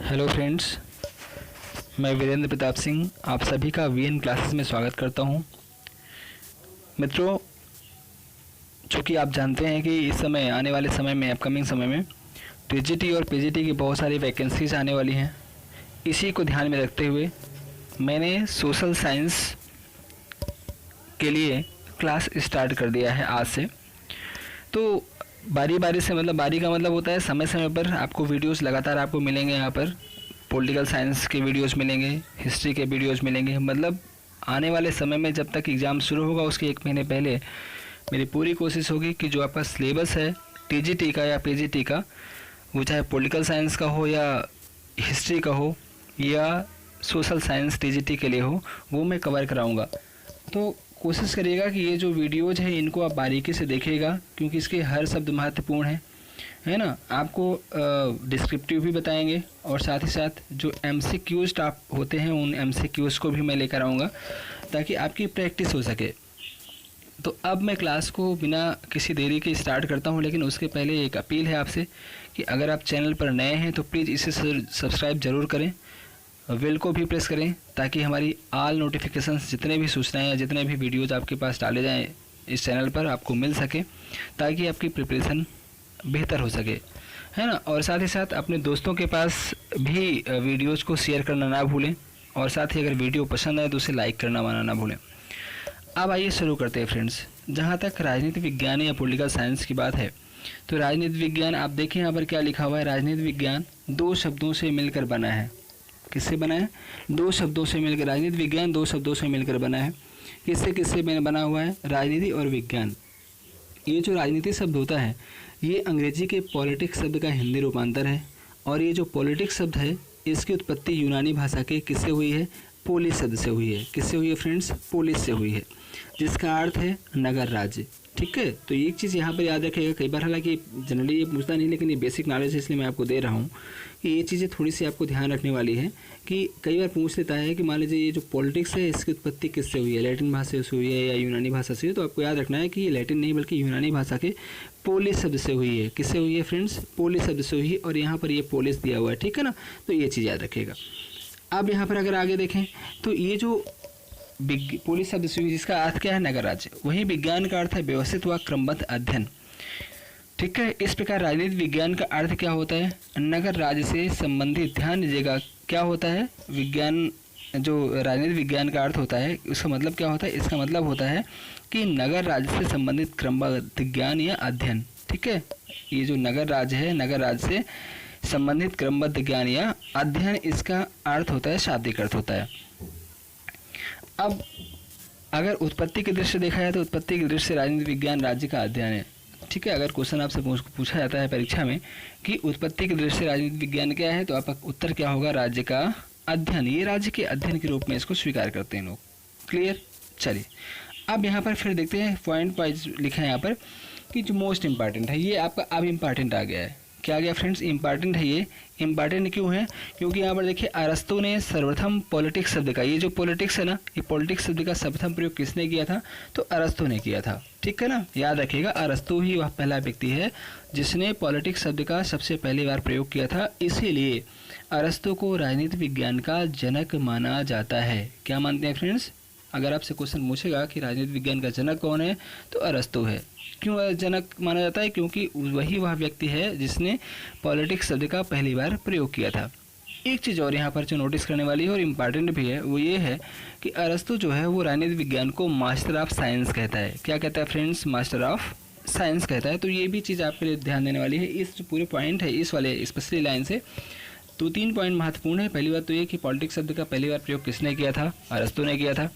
Hello friends, मैं वीरेंद्र प्रताप सिंह आप सभी का वीएन क्लासेस में स्वागत करता हूं। मित्रों, चूँकि आप जानते हैं कि इस समय आने वाले समय में अपकमिंग समय में टीजीटी और पीजीटी की बहुत सारी वैकेंसीज आने वाली हैं। इसी को ध्यान में रखते हुए मैंने सोशल साइंस के लिए क्लास स्टार्ट कर दिया है आज से। तो बारी बारी से, मतलब बारी का मतलब होता है समय समय पर आपको वीडियोस लगातार आपको मिलेंगे। यहाँ पर पॉलिटिकल साइंस के वीडियोस मिलेंगे, हिस्ट्री के वीडियोस मिलेंगे। मतलब आने वाले समय में जब तक एग्ज़ाम शुरू होगा उसके 1 महीने पहले मेरी पूरी कोशिश होगी कि जो आपका सिलेबस है टीजीटी का या पीजीटी का, वो चाहे पॉलिटिकल साइंस का हो या हिस्ट्री का हो या सोशल साइंस टीजीटी के लिए हो, वो मैं कवर कराऊँगा। तो कोशिश करिएगा कि ये जो वीडियोज़ हैं इनको आप बारीकी से देखिएगा, क्योंकि इसके हर शब्द महत्वपूर्ण है ना। आपको डिस्क्रिप्टिव भी बताएंगे और साथ ही साथ जो एमसीक्यूज टाइप होते हैं उन एमसीक्यूज को भी मैं लेकर आऊँगा ताकि आपकी प्रैक्टिस हो सके। तो अब मैं क्लास को बिना किसी देरी के स्टार्ट करता हूँ, लेकिन उसके पहले एक अपील है आपसे कि अगर आप चैनल पर नए हैं तो प्लीज़ इसे सब्सक्राइब ज़रूर करें, बेल को भी प्रेस करें ताकि हमारी ऑल नोटिफिकेशंस, जितने भी सूचनाएं या जितने भी वीडियोज़ आपके पास डाले जाएं इस चैनल पर आपको मिल सके, ताकि आपकी प्रिपरेशन बेहतर हो सके, है ना। और साथ ही साथ अपने दोस्तों के पास भी वीडियोज़ को शेयर करना ना भूलें, और साथ ही अगर वीडियो पसंद आए तो उसे लाइक करना माना ना भूलें। अब आइए शुरू करते हैं फ्रेंड्स। जहाँ तक राजनीति विज्ञान या पॉलिटिकल साइंस की बात है, तो राजनीति विज्ञान आप देखिए यहाँ पर क्या लिखा हुआ है। राजनीति विज्ञान 2 शब्दों से मिलकर बना है। किससे बना है? 2 शब्दों से मिलकर। राजनीति विज्ञान 2 शब्दों से मिलकर बना है। किससे बना हुआ है? राजनीति और विज्ञान। ये जो राजनीति शब्द होता है ये अंग्रेजी के पॉलिटिक्स शब्द का हिंदी रूपांतर है, और ये जो पॉलिटिक्स शब्द है इसकी उत्पत्ति यूनानी भाषा के किससे हुई है? पोलिस शब्द से हुई है। किससे हुई है फ्रेंड्स? पोलिस से हुई है, जिसका अर्थ है नगर राज्य। ठीक है, तो एक चीज़ यहाँ पर याद रखिएगा। कई बार हालांकि जनरली ये पूछता नहीं, लेकिन ये बेसिक नॉलेज है इसलिए मैं आपको दे रहा हूँ कि ये चीज़ें थोड़ी सी आपको ध्यान रखने वाली है कि कई बार पूछ लेता है कि मान लीजिए ये जो पॉलिटिक्स है इसकी उत्पत्ति किससे हुई है? लैटिन भाषा से हुई है या यूनानी भाषा से? तो आपको याद रखना है कि ये लैटिन नहीं बल्कि यूनानी भाषा के पोलिस शब्द से हुई है। किससे हुई है फ्रेंड्स? पोलिस शब्द से हुई है, और यहाँ पर ये पोलिस दिया हुआ है। ठीक है ना, तो ये चीज़ याद रखिएगा। अब यहाँ पर अगर आगे देखें तो ये जो पोलिस शब्द से हुई, जिसका अर्थ क्या है? नगर राज्य। वहीं विज्ञान का अर्थ है व्यवस्थित व क्रमबद्ध अध्ययन। ठीक है, इस प्रकार राजनीति विज्ञान का अर्थ क्या होता है? नगर राज्य से संबंधित। ध्यान दीजिएगा क्या होता है विज्ञान, जो राजनीति विज्ञान का अर्थ होता है उसका मतलब क्या होता है? इसका मतलब होता है कि नगर राज्य से संबंधित क्रमबद्ध ज्ञान या अध्ययन। ठीक है, ये जो नगर राज्य है, नगर राज्य से संबंधित क्रमबद्ध ज्ञान या अध्ययन, इसका अर्थ होता है, शाब्दिक अर्थ होता है। अब अगर उत्पत्ति की दृष्टि से देखा जाए तो उत्पत्ति की दृष्टि से राजनीति विज्ञान राज्य का अध्ययन है। ठीक है, अगर क्वेश्चन आपसे पूछा जाता है परीक्षा में कि उत्पत्ति की दृष्टि से राजनीति विज्ञान क्या है, तो आपका उत्तर क्या होगा? राज्य का अध्ययन। ये राज्य के अध्ययन के रूप में इसको स्वीकार करते हैं लोग। क्लियर? चलिए अब यहाँ पर फिर देखते हैं, पॉइंट वाइज लिखा है यहाँ पर कि जो मोस्ट इंपॉर्टेंट है, ये आपका अब इम्पॉर्टेंट आ गया है। क्या आ गया फ्रेंड्स? इम्पॉर्टेंट है। ये इम्पॉर्टेंट क्यों है? क्योंकि यहाँ पर देखिए अरस्तु ने सर्वप्रथम पॉलिटिक्स शब्द का, ये जो पॉलिटिक्स है ना, ये पॉलिटिक्स शब्द का सर्वप्रथम प्रयोग किसने किया था? तो अरस्तु ने किया था। ठीक है ना, याद रखिएगा अरस्तु ही वह पहला व्यक्ति है जिसने पॉलिटिक्स शब्द का सबसे पहली बार प्रयोग किया था। इसीलिए अरस्तु को राजनीति विज्ञान का जनक माना जाता है। क्या मानते हैं फ्रेंड्स? अगर आपसे क्वेश्चन पूछेगा कि राजनीति विज्ञान का जनक कौन है, तो अरस्तु है। क्यों जनक माना जाता है? क्योंकि वही वह व्यक्ति है जिसने पॉलिटिक्स शब्द का पहली बार प्रयोग किया था। एक चीज़ और यहाँ पर जो नोटिस करने वाली है और इम्पॉर्टेंट भी है, वो ये है कि अरस्तु जो है वो राजनीति विज्ञान को मास्टर ऑफ साइंस कहता है। क्या कहता है फ्रेंड्स? मास्टर ऑफ साइंस कहता है। तो ये भी चीज़ आपके लिए ध्यान देने वाली है। इस जो पूरे पॉइंट है इस वाले स्पेशली लाइन से 2-3 पॉइंट महत्वपूर्ण है। पहली बात तो ये कि पॉलिटिक्स शब्द का पहली बार प्रयोग किसने किया था? अरस्तु ने किया था।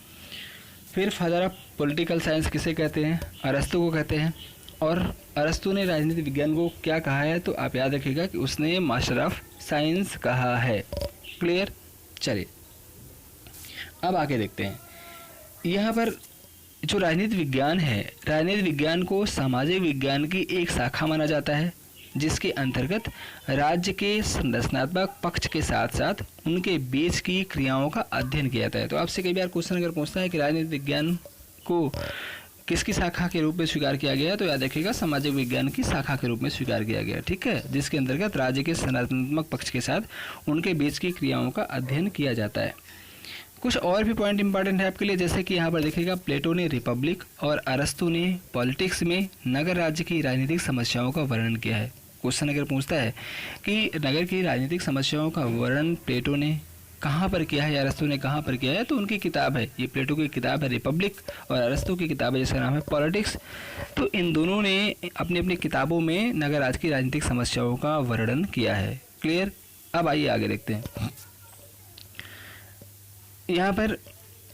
फिर फादर ऑफ पॉलिटिकल साइंस किसे कहते हैं? अरस्तु को कहते हैं। और अरस्तु ने राजनीति विज्ञान को क्या कहा है? तो आप याद रखिएगा कि उसने मास्टर ऑफ साइंस कहा है। क्लियर? चलिए अब आगे देखते हैं। यहाँ पर जो राजनीति विज्ञान है, राजनीति विज्ञान को सामाजिक विज्ञान की एक शाखा माना जाता है, जिसके अंतर्गत राज्य के संरचनात्मक पक्ष के साथ साथ उनके बीच की क्रियाओं का अध्ययन किया जाता है। तो आपसे कई बार क्वेश्चन अगर पूछता है कि राजनीति विज्ञान को किसकी शाखा के रूप में स्वीकार किया गया है? तो याद रखिएगा सामाजिक विज्ञान की शाखा के रूप में स्वीकार किया गया, ठीक है, जिसके अंतर्गत राज्य के संरचनात्मक पक्ष के साथ उनके बीच की क्रियाओं का अध्ययन किया जाता है। कुछ और भी पॉइंट इंपॉर्टेंट है आपके लिए, जैसे कि यहाँ पर देखिएगा प्लेटो ने रिपब्लिक और अरस्तु ने पॉलिटिक्स में नगर राज्य की राजनीतिक समस्याओं का वर्णन किया है। क्वेश्चन अगर पूछता है कि नगर की राजनीतिक समस्याओं का वर्णन प्लेटो ने कहाँ पर किया है या अरस्तु ने कहाँ पर किया है, तो उनकी किताब है, ये प्लेटो की किताब है रिपब्लिक और अरस्तु की किताब है जिसका नाम है पॉलिटिक्स। तो इन दोनों ने अपनी अपनी किताबों में नगर राज्य की राजनीतिक समस्याओं का वर्णन किया है। क्लियर। अब आइए आगे देखते हैं। यहाँ पर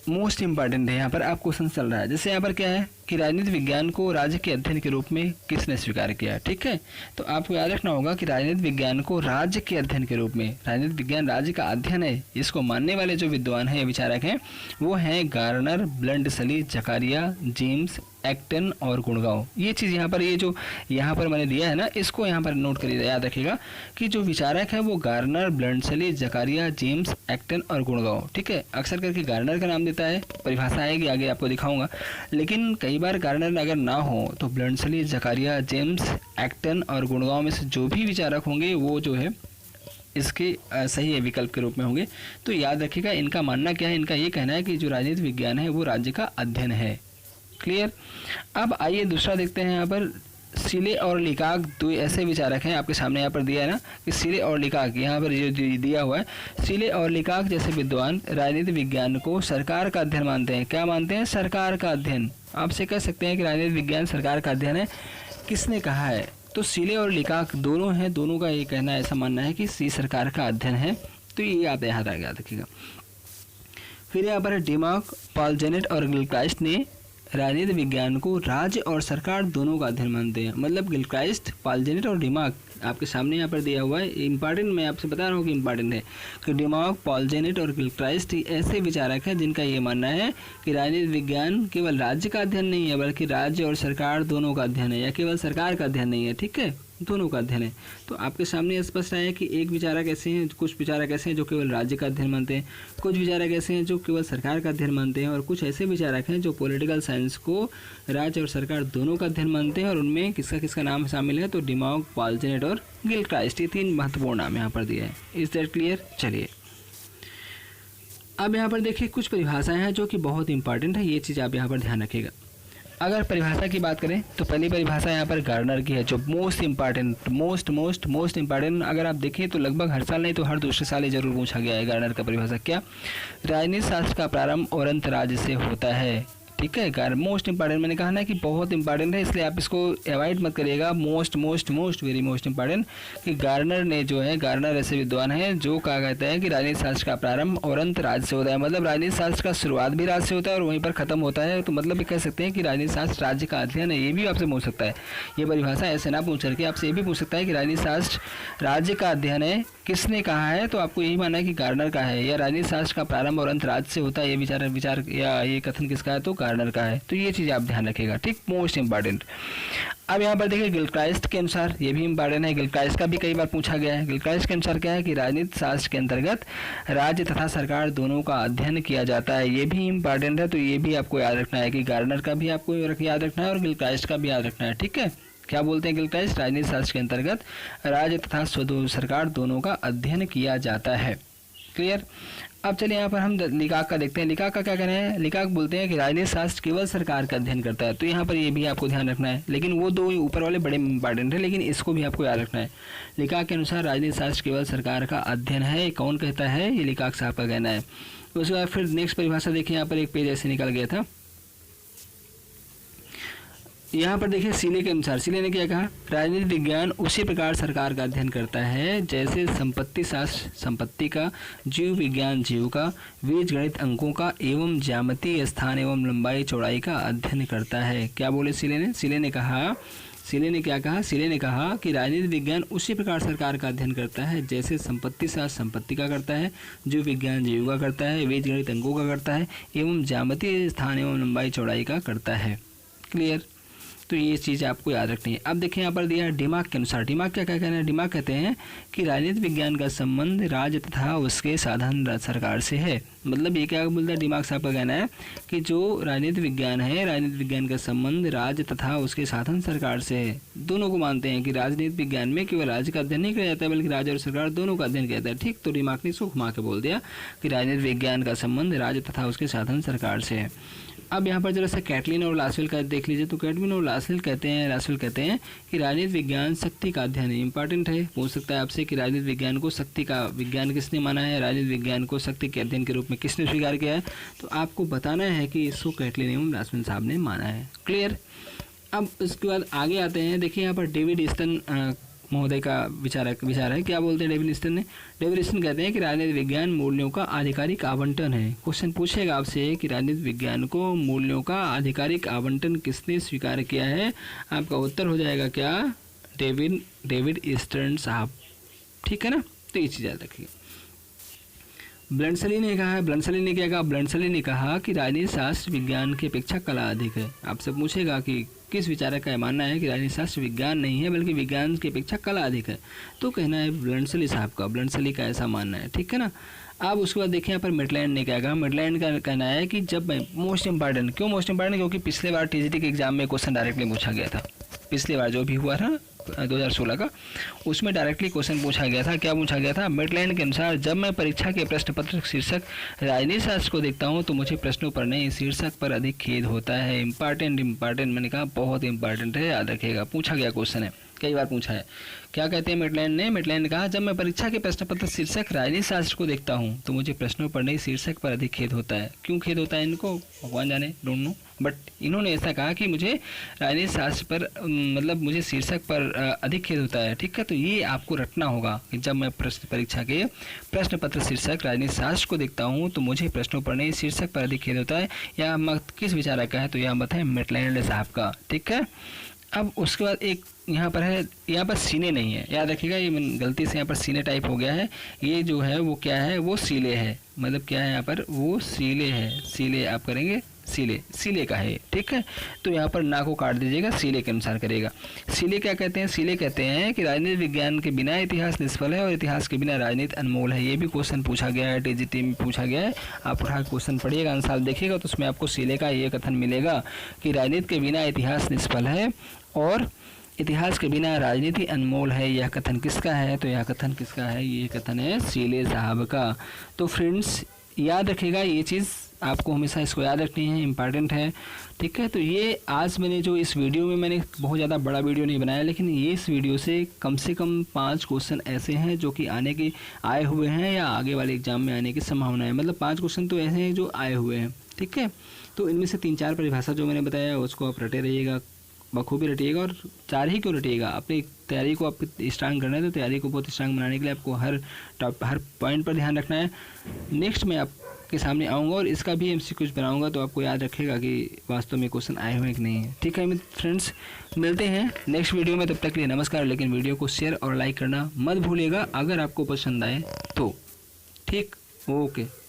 मोस्ट इंपॉर्टेंट है, यहाँ पर आप क्वेश्चन चल रहा है, जैसे यहाँ पर क्या है कि राजनीति विज्ञान को राज्य के अध्ययन के रूप में किसने स्वीकार किया, ठीक है। तो आपको याद रखना होगा कि राजनीति विज्ञान को राज्य के अध्ययन के रूप में, राजनीति विज्ञान राज्य का अध्ययन है, इसको मानने वाले जो विद्वान हैं या विचारक हैं वो हैं गार्नर, ब्लंडसली, जकारिया, जेम्स, एक्टन और गुड़गांव। ये चीज़ यहाँ पर, ये जो यहाँ पर मैंने दिया है ना, इसको यहाँ पर नोट करिए, याद रखिएगा कि जो विचारक है वो गार्नर, ब्लंडसली, जकारिया, जेम्स, एक्टन और गुड़गांव, ठीक है। अक्सर करके गार्नर का नाम देता है, परिभाषा आएगी आगे आपको दिखाऊंगा, लेकिन कई बार गार्नर अगर ना हो तो ब्लंडसली, जकारिया, जेम्स, एक्टन और गुड़गांव में से जो भी विचारक होंगे वो जो है इसके सही विकल्प के रूप में होंगे। तो याद रखिएगा इनका मानना क्या है, इनका ये कहना है कि जो राजनीति विज्ञान है वो राज्य का अध्ययन है। क्लियर। अब आइए दूसरा देखते हैं। यहाँ पर सिले और लिकाक दो ऐसे विचारक हैं, आपके सामने यहाँ पर दिया है ना कि सिले और लिकाक, यहाँ पर जो दिया हुआ है, सिले और लिकाक जैसे विद्वान राजनीति विज्ञान को सरकार का अध्ययन मानते हैं। क्या मानते हैं? सरकार का अध्ययन। आपसे कह सकते हैं कि राजनीति विज्ञान सरकार का अध्ययन है, किसने कहा है? तो सिले और लिकाक दोनों हैं, दोनों का ये कहना है, ऐसा मानना है कि सी सरकार का अध्ययन है। तो ये आप याद रखिएगा। फिर यहाँ पर डिमार्क, पॉल जेनेट और गिलक्राइस्ट ने राजनीति विज्ञान को राज्य और सरकार दोनों का अध्ययन मानते हैं। मतलब गिलक्राइस्ट, पॉल जेनेट और डिमार्क आपके सामने यहाँ पर दिया हुआ है, इंपॉर्टेंट, मैं आपसे बता रहा हूँ कि इंपॉर्टेंट है कि डिमार्क, पॉल जेनेट और गिलक्राइस्ट ऐसे विचारक हैं जिनका ये मानना है कि राजनीति विज्ञान केवल राज्य का अध्ययन नहीं है बल्कि राज्य और सरकार दोनों का अध्ययन है, या केवल सरकार का अध्ययन नहीं है, ठीक है, दोनों का अध्ययन है। तो आपके सामने स्पष्ट है कि एक विचारक ऐसे हैं, कुछ विचारक ऐसे हैं जो केवल राज्य का अध्ययन मानते हैं, कुछ विचारक ऐसे हैं जो केवल सरकार का अध्ययन मानते हैं, और कुछ ऐसे विचारक हैं जो पॉलिटिकल साइंस को राज्य और सरकार दोनों का अध्ययन मानते हैं। और उनमें किसका किसका नाम शामिल है? तो डिमार्क, पॉल जेनेट और गिलक्राइस्ट, ये तीन महत्वपूर्ण नाम यहाँ पर दिए हैं। Is that clear? चलिए अब यहाँ पर देखिए कुछ परिभाषाएं हैं जो कि बहुत इंपॉर्टेंट है, ये चीज़ आप यहाँ पर ध्यान रखिएगा। अगर परिभाषा की बात करें तो पहली परिभाषा यहाँ पर गार्नर की है, जो मोस्ट इंपॉर्टेंट अगर आप देखें तो लगभग हर साल नहीं तो हर दूसरे साल ये जरूर पूछा गया है। गार्नर का परिभाषा क्या? राजनीति शास्त्र का प्रारंभ और अंत राज्य से होता है, ठीक है। मोस्ट इंपॉर्टेंट मैंने कहा ना कि बहुत इंपॉर्टेंट है, इसलिए आप इसको अवॉइड मत करिएगा। मोस्ट वेरी मोस्ट इंपॉर्टेंट कि गार्नर ने जो है, गार्नर ऐसे विद्वान हैं जो कहा कहता है कि राजनीति शास्त्र का प्रारंभ और अंत राज्य से होता है। मतलब राजनीति शास्त्र का शुरुआत भी राज्य से होता है और वहीं पर खत्म होता है। तो मतलब ये कह सकते हैं कि राजनीति शास्त्र राज्य का अध्ययन है। ये भी आपसे पूछ सकता है, ये परिभाषा ऐसे ना पूछ करके आपसे ये भी पूछ सकता है कि राजनीति शास्त्र राज्य का अध्ययन है, किसने कहा है? तो आपको यही मानना है कि गार्नर का है। या राजनीति शास्त्र का प्रारंभ और अंत राज्य से होता है, ये विचार या ये कथन किसका है? तो गार्नर का है। तो ये चीज़ आप ध्यान रखिएगा, ठीक, मोस्ट इंपॉर्टेंट। अब यहाँ पर देखिए गिलक्राइस्ट के अनुसार, ये भी इंपॉर्टेंट है, गिलक्राइस्ट का भी कई बार पूछा गया है। गिलक्राइस्ट के अनुसार क्या है कि राजनीति शास्त्र के अंतर्गत राज्य तथा सरकार दोनों का अध्ययन किया जाता है, ये भी इंपॉर्टेंट है। तो ये भी आपको याद रखना है कि गार्नर का भी आपको याद रखना है और गिलक्राइस्ट का भी याद रखना है, ठीक है। क्या बोलते हैं गिलक्राइस्ट? राजनीति शास्त्र के अंतर्गत राज्य तथा सरकार दोनों का अध्ययन किया जाता है। क्लियर। अब चलिए यहाँ पर हम लिकाक का देखते हैं। लिकाक का क्या कहना है? लिकाक बोलते हैं कि राजनीति शास्त्र केवल सरकार का अध्ययन करता है। तो यहाँ पर ये भी आपको ध्यान रखना है, लेकिन वो दो ऊपर वाले बड़े इंपॉर्टेंट है, लेकिन इसको भी आपको याद रखना है। लिकाक के अनुसार राजनीति शास्त्र केवल सरकार का अध्ययन है। कौन कहता है? ये लिकाक साहब का कहना है। उसके बाद फिर नेक्स्ट परिभाषा देखिए, यहाँ पर एक पेज ऐसे निकल गया था। यहाँ पर देखिए सिले के अनुसार, सिले ने क्या कहा? राजनीति विज्ञान उसी प्रकार सरकार का अध्ययन करता है जैसे संपत्ति शास्त्र संपत्ति का, जीव विज्ञान जीव का, बीज गणित अंकों का एवं ज्यामितीय स्थान एवं लंबाई चौड़ाई का अध्ययन करता है। क्या बोले सिले ने? सिले ने क्या कहा? सिले ने कहा कि राजनीति विज्ञान उसी प्रकार सरकार का अध्ययन करता है जैसे संपत्ति शास्त्र संपत्ति का करता है, जीव विज्ञान जीव का करता है, बीज गणित अंकों का करता है एवं ज्यामितीय स्थान एवं लंबाई चौड़ाई का करता है। क्लियर। तो ये चीज़ आपको याद रखनी है। अब देखिए यहाँ पर दिया है दिमाग के अनुसार। दिमाग क्या क्या कहना है? दिमाग कहते हैं कि राजनीतिक विज्ञान का संबंध राज्य तथा उसके साधन सरकार से है। मतलब ये क्या बोलता है दिमाग साहब का कहना है कि जो राजनीतिक विज्ञान है, राजनीतिक विज्ञान का संबंध राज्य तथा उसके साधन सरकार से है। दोनों को मानते हैं कि राजनीतिक विज्ञान में केवल राज्य का अध्ययन नहीं किया जाता है बल्कि राज्य और सरकार दोनों का अध्ययन किया जाता है। ठीक, तो दिमाग ने इसको घुमा के बोल दिया कि राजनीतिक विज्ञान का संबंध राज्य तथा उसके साधन सरकार से है। अब यहाँ पर जरा सा कैटलिन और लासवेल का देख लीजिए। तो कैटलिन और लासवेल कहते हैं कि राजनीतिक विज्ञान शक्ति का अध्ययन है। इंपॉर्टेंट है, पूछ सकता है आपसे कि राजनीतिक विज्ञान को शक्ति का विज्ञान किसने माना है, राजनीतिक विज्ञान को शक्ति के अध्ययन के रूप में किसने स्वीकार किया है। तो आपको बताना है कि इसको कैटलिन एवं लासवेल साहब ने माना है। क्लियर। अब उसके बाद आगे आते हैं। देखिए यहाँ पर डेविड ईस्टन महोदय का विचार है। क्या बोलते हैं डेविड ईस्टन ने? डेविड ईस्टन कहते हैं कि राजनीतिक विज्ञान मूल्यों का आधिकारिक आवंटन है। क्वेश्चन पूछेगा आपसे कि राजनीतिक विज्ञान को मूल्यों का आधिकारिक आवंटन किसने स्वीकार किया है? आपका उत्तर हो जाएगा क्या? डेविड ईस्टन साहब। ठीक है ना? तो ये चीज़ याद रखिए। ब्लंडसली ने कहा है, ब्लंडसली ने क्या कहा? ब्लंडसली ने कहा कि राजनीति शास्त्र विज्ञान की अपेक्षा कला अधिक है। आपसे पूछेगा कि किस विचारक का मानना है कि राजनीति शास्त्र विज्ञान नहीं है बल्कि विज्ञान की अपेक्षा कला अधिक है? तो कहना है ब्लंडसली साहब का, ब्लंडसली का ऐसा मानना है। ठीक है ना? अब उसके बाद देखिए यहाँ पर मिडलैंड ने क्या कहा? मिडलैंड का कहना है कि जब मोस्ट इंपॉर्टेंट, क्यों मोस्ट इंपॉर्टेंट? क्योंकि पिछले बार टीजीटी के एग्जाम में क्वेश्चन डायरेक्टली पूछा गया था। पिछले बार जो भी हुआ था 2016 का, उसमें डायरेक्टली क्वेश्चन पूछा गया था। क्या पूछा गया था? मिडलैंड के अनुसार जब मैं परीक्षा के प्रश्न पत्र शीर्षक राजनीति शास्त्र को देखता हूं तो मुझे प्रश्नों पर नहीं शीर्षक पर अधिक खेद होता है। इंपॉर्टेंट मैंने कहा बहुत इंपॉर्टेंट है, याद रखिएगा। पूछा गया क्वेश्चन है, कई बार पूछा है। क्या कहते हैं मिडलैंड ने कहा जब मैं परीक्षा के प्रश्न पत्र शीर्षक राजनीति शास्त्र को देखता हूं तो मुझे प्रश्नों पर नहीं शीर्षक पर अधिक खेद होता है। क्यों खेद होता है इनको, भगवान जाने, डोंट नो, बट इन्होंने ऐसा कहा कि मुझे राजनीति शास्त्र पर मतलब मुझे शीर्षक पर अधिक खेद होता है। ठीक है, तो ये आपको रटना होगा कि जब मैं परीक्षा के प्रश्न पत्र शीर्षक राजनीति शास्त्र को देखता हूँ तो मुझे प्रश्नों पर नहीं शीर्षक पर अधिक खेद होता है। यह मत किस विचारक का है? तो यह मत है मिडलैंड साहब का। ठीक है। अब उसके बाद एक यहाँ पर है, यहाँ पर सीने नहीं है, याद रखिएगा। ये गलती से यहाँ पर सीने टाइप हो गया है। ये जो है वो क्या है? वो सीले है। मतलब क्या है यहाँ पर? वो सीले है। सीले आप करेंगे, सीले का है। ठीक है, तो यहाँ पर ना को काट दीजिएगा, सीले के अनुसार करेगा। सीले क्या कहते हैं? सीले कहते हैं कि राजनीतिक विज्ञान के बिना इतिहास निष्फल है और इतिहास के बिना राजनीति अनमोल है। ये भी क्वेश्चन पूछा गया है, टीजीटी में पूछा गया है। आप उठा क्वेश्चन पढ़िएगा, आंसर देखिएगा तो उसमें आपको सीले का ये कथन मिलेगा कि राजनीति के बिना इतिहास निष्फल है और इतिहास के बिना राजनीति अनमोल है। यह कथन किसका है? तो यह कथन किसका है? ये कथन है सीले साहब का। तो फ्रेंड्स याद रखिएगा, ये चीज़ आपको हमेशा इसको याद रखनी है, इंपॉर्टेंट है। ठीक है, तो ये आज मैंने जो इस वीडियो में मैंने बहुत ज़्यादा बड़ा वीडियो नहीं बनाया, लेकिन ये इस वीडियो से कम 5 क्वेश्चन ऐसे हैं जो कि आए हुए हैं या आगे वाले एग्जाम में आने की संभावना है। मतलब 5 क्वेश्चन तो ऐसे हैं जो आए हुए हैं। ठीक है, तो इनमें से 3-4 परिभाषा जो मैंने बताया उसको आप रटे रहिएगा, बखूबी रटिएगा। और 4 ही क्यों रटिएगा? अपनी तैयारी को आप स्ट्रांग करना है तो तैयारी को बहुत स्ट्रांग बनाने के लिए आपको हर पॉइंट पर ध्यान रखना है। नेक्स्ट मैं आपके सामने आऊँगा और इसका भी एमसीक्यूज बनाऊँगा तो आपको याद रखेगा कि वास्तव में क्वेश्चन आए हुए कि नहीं है। ठीक है फ्रेंड्स, मिलते हैं नेक्स्ट वीडियो में, तब तक के लिए नमस्कार। लेकिन वीडियो को शेयर और लाइक करना मत भूलिएगा अगर आपको पसंद आए तो। ठीक, ओके।